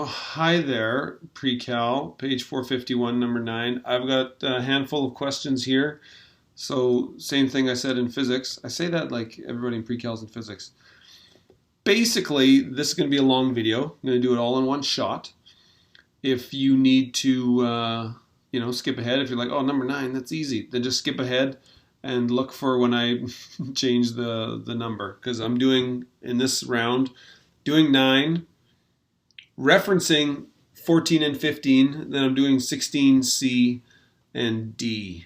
Hi there, PreCal, page 451, number 9. I've got a handful of questions here. So, same thing I said in physics. I say that like everybody in PreCal's in physics. Basically, this is going to be a long video. I'm going to do it all in one shot. If you need to, skip ahead, if you're like, oh, number 9, that's easy, then just skip ahead and look for when I change the number. Because I'm doing, in this round, doing 9, referencing 14 and 15, then I'm doing 16, C, and D.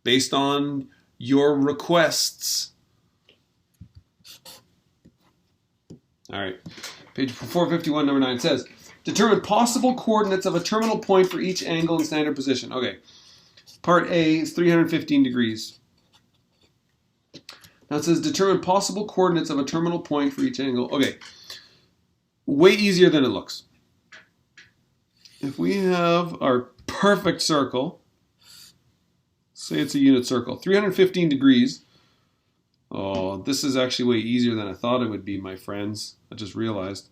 Based on your requests. All right, page 451, number 9 says, determine possible coordinates of a terminal point for each angle in standard position. Okay, part A is 315 degrees. Now it says determine possible coordinates of a terminal point for each angle. Okay. Way easier than it looks. If we have our perfect circle, say it's a unit circle, 315 degrees. Oh, this is actually way easier than I thought it would be, my friends. I just realized.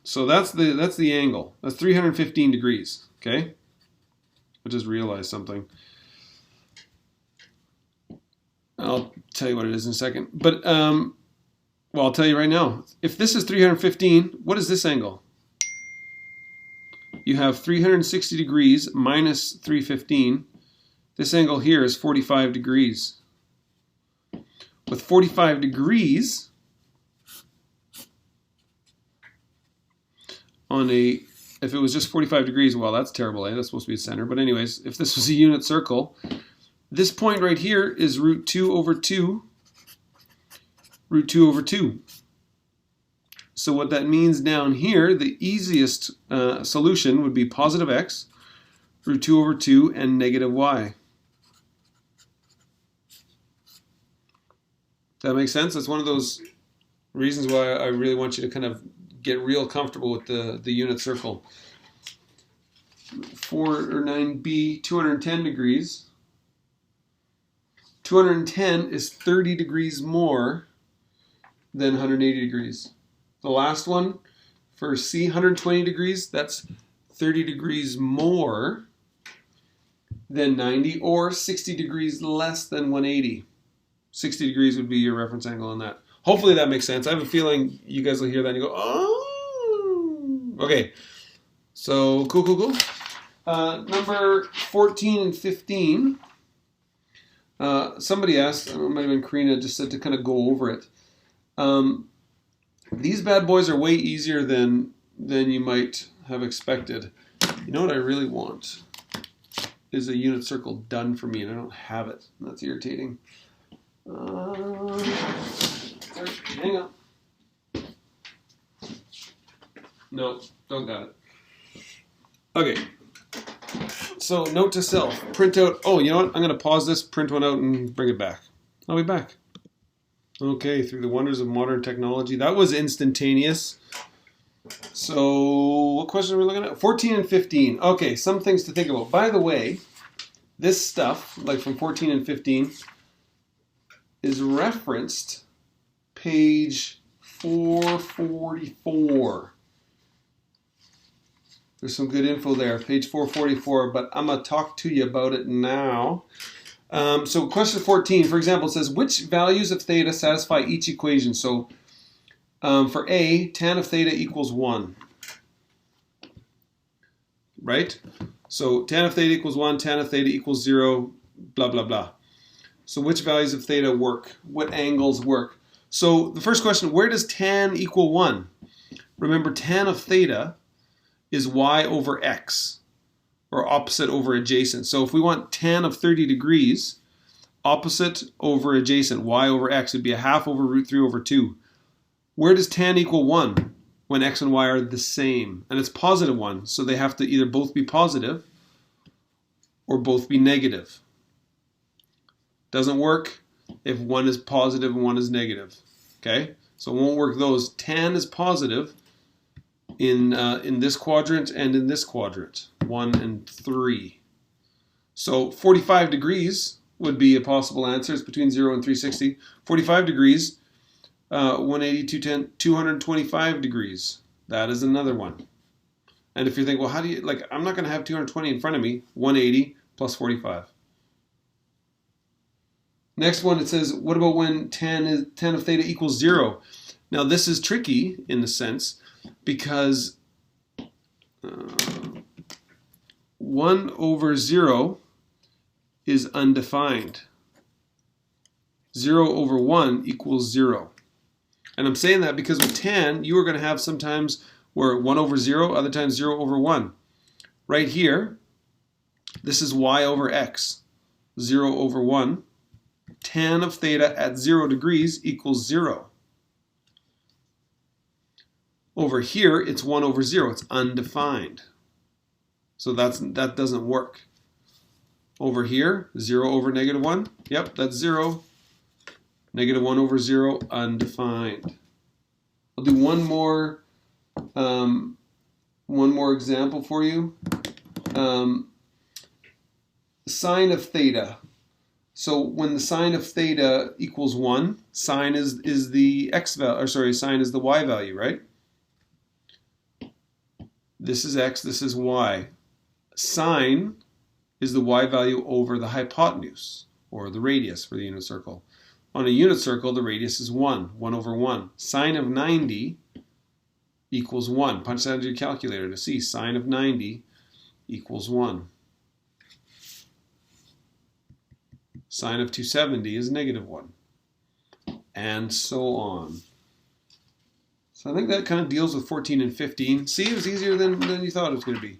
So that's the angle. That's 315 degrees, okay? I just realized something. I'll tell you what it is in a second. But well, I'll tell you right now. If this is 315, what is this angle? You have 360 degrees minus 315. This angle here is 45 degrees. With 45 degrees, if it was just 45 degrees, well, that's terrible, eh? That's supposed to be the center. But anyways, if this was a unit circle, this point right here is root 2 over 2. Root 2 over 2. So what that means down here, the easiest solution would be positive x, root 2 over 2, and negative y. Does that make sense? That's one of those reasons why I really want you to kind of get real comfortable with the unit circle. 9b, 210 degrees. 210 is 30 degrees more than 180 degrees. The last one for C, 120 degrees, that's 30 degrees more than 90 or 60 degrees less than 180. 60 degrees would be your reference angle on that. Hopefully that makes sense. I have a feeling you guys will hear that and you go, oh. Okay, so cool. Number 14 and 15. Somebody asked, it might have been Karina, just said to kind of go over it. These bad boys are way easier than you might have expected. You know what I really want is a unit circle done for me, and I don't have it. That's irritating. Hang on. No, don't got it. Okay. So note to self, print out, oh, you know what? I'm going to pause this, print one out, and bring it back. I'll be back. Okay, through the wonders of modern technology. That was instantaneous. So, what question are we looking at? 14 and 15. Okay, some things to think about. By the way, this stuff, like from 14 and 15, is referenced page 444. There's some good info there, page 444, but I'm going to talk to you about it now. So question 14, for example, it says, which values of theta satisfy each equation? So for A, tan of theta equals 1. Right? So tan of theta equals 1, tan of theta equals 0, blah, blah, blah. So which values of theta work? What angles work? So the first question, where does tan equal 1? Remember, tan of theta is y over x, or opposite over adjacent. So if we want tan of 30 degrees, opposite over adjacent, y over x, would be a half over root 3 over 2. Where does tan equal 1 when x and y are the same? And it's positive 1, so they have to either both be positive or both be negative. Doesn't work if one is positive and one is negative. Okay? So it won't work those. Tan is positive in this quadrant and in this quadrant, 1 and 3. So 45 degrees would be a possible answer. It's between 0 and 360. 45 degrees 180, 210, 225 degrees. That is another one. And if you think, well, how do you, like, I'm not going to have 220 in front of me. 180 plus 45. Next one, it says, what about when tan of theta equals 0? Now, this is tricky in the sense because 1 over 0 is undefined. 0 over 1 equals 0. And I'm saying that because with tan, you are going to have sometimes where 1 over 0, other times 0 over 1. Right here, this is y over x. 0 over 1. Tan of theta at 0 degrees equals 0. Over here, it's 1 over 0. It's undefined. So that doesn't work. Over here, 0 over negative 1. Yep, that's 0. Negative 1 over 0, undefined. I'll do one more example for you. Sine of theta. So when the sine of theta equals 1, sine is the x value, or sorry, sine is the y value, right? This is x, this is y. Sine is the y value over the hypotenuse, or the radius for the unit circle. On a unit circle, the radius is 1 over 1. Sine of 90 equals 1. Punch that into your calculator to see sine of 90 equals 1. Sine of 270 is negative 1. And so on. So I think that kind of deals with 14 and 15. See, it was easier than you thought it was going to be,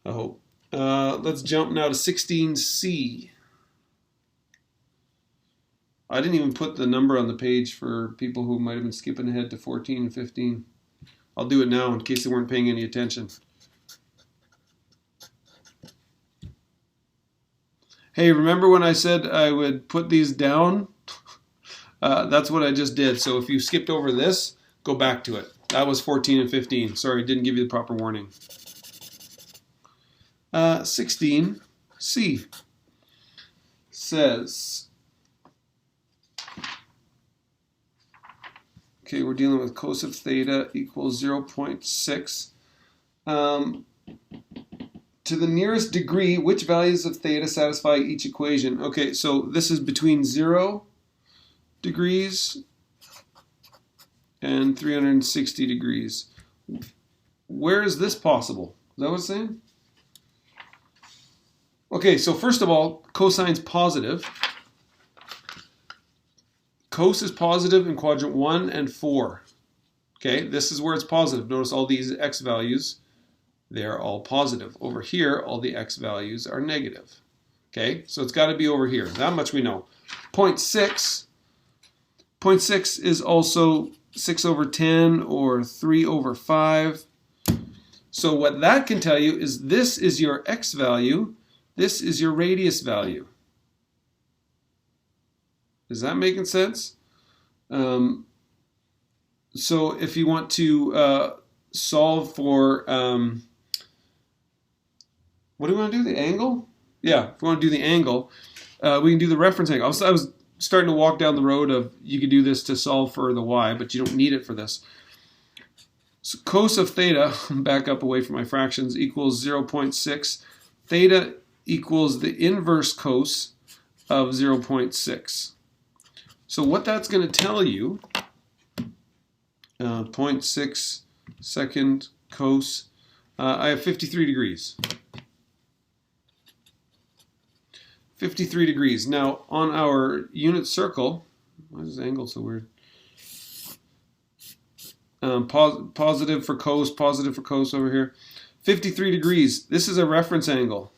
I hope. Let's jump now to 16C. I didn't even put the number on the page for people who might have been skipping ahead to 14 and 15. I'll do it now in case they weren't paying any attention. Hey, remember when I said I would put these down? That's what I just did. So if you skipped over this, go back to it. That was 14 and 15. Sorry, didn't give you the proper warning. 16C says, okay, we're dealing with cos of theta equals 0.6. To the nearest degree, which values of theta satisfy each equation? Okay, so this is between 0 degrees and 360 degrees. Where is this possible? Is that what it's saying? Okay, so first of all, cosine's positive. Cos is positive in quadrant 1 and 4. Okay, this is where it's positive. Notice all these x values, they're all positive. Over here, all the x values are negative. Okay, so it's got to be over here. That much we know. 0.6. 0.6 is also 6 over 10 or 3 over 5. So what that can tell you is this is your x value, this is your radius value. Is that making sense? So if you want to solve for, what do we want to do, the angle? Yeah, if we want to do the angle, we can do the reference angle. I was starting to walk down the road of you could do this to solve for the y, but you don't need it for this. So cos of theta, back up away from my fractions, equals 0.6. Theta equals the inverse cos of 0.6. So what that's going to tell you, 0.6 second cos, I have 53 degrees. 53 degrees. Now, on our unit circle, why is this angle so weird? Positive for cos over here. 53 degrees. This is a reference angle,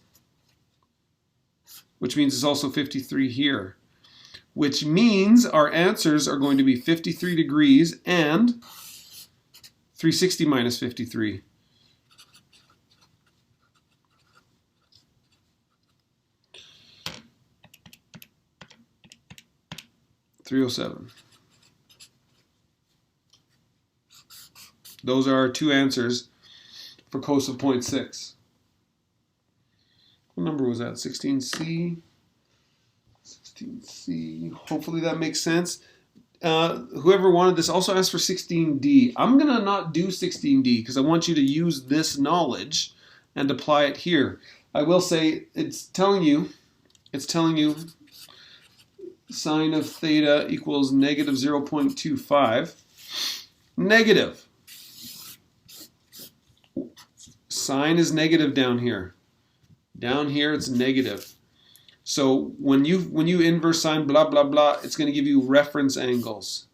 which means it's also 53 here. Which means our answers are going to be 53 degrees and 360 minus 53. $307. Those are our two answers for cos of 0.6. What number was that? 16C? 16C. Hopefully that makes sense. whoever wanted this also asked for 16D. I'm going to not do 16D because I want you to use this knowledge and apply it here. I will say it's telling you sine of theta equals negative 0.25. Negative. Sine is negative down here. Down here it's negative. So when you inverse sine blah blah blah, it's going to give you reference angles.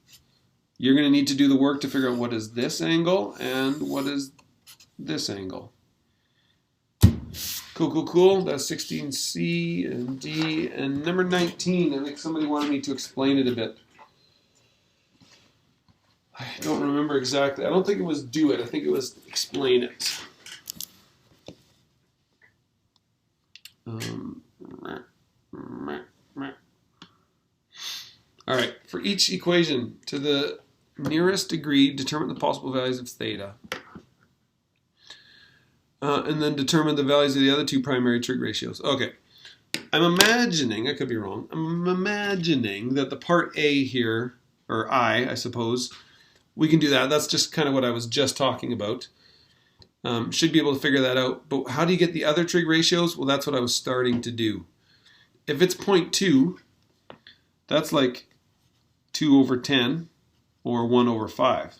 You're going to need to do the work to figure out what is this angle and what is this angle. Cool, cool, cool. That's 16C and D. And number 19, I think somebody wanted me to explain it a bit. I don't remember exactly. I don't think it was do it. I think it was explain it. All right, for each equation to the nearest degree, determine the possible values of theta. And then determine the values of the other two primary trig ratios. Okay, I'm imagining, I could be wrong, I'm imagining that the part A here, or I suppose, we can do that. That's just kind of what I was just talking about. Should be able to figure that out. But how do you get the other trig ratios? Well, that's what I was starting to do. If it's 0.2, that's like 2 over 10 or 1 over 5,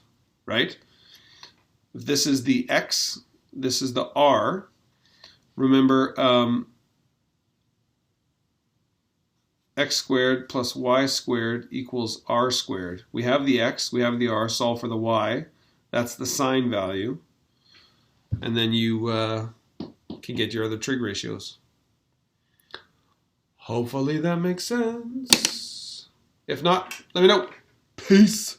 right? If this is the x, this is the r. Remember, x squared plus y squared equals r squared. We have the x, we have the r, solve for the y. That's the sine value. And then you can get your other trig ratios. Hopefully that makes sense. If not, let me know. Peace.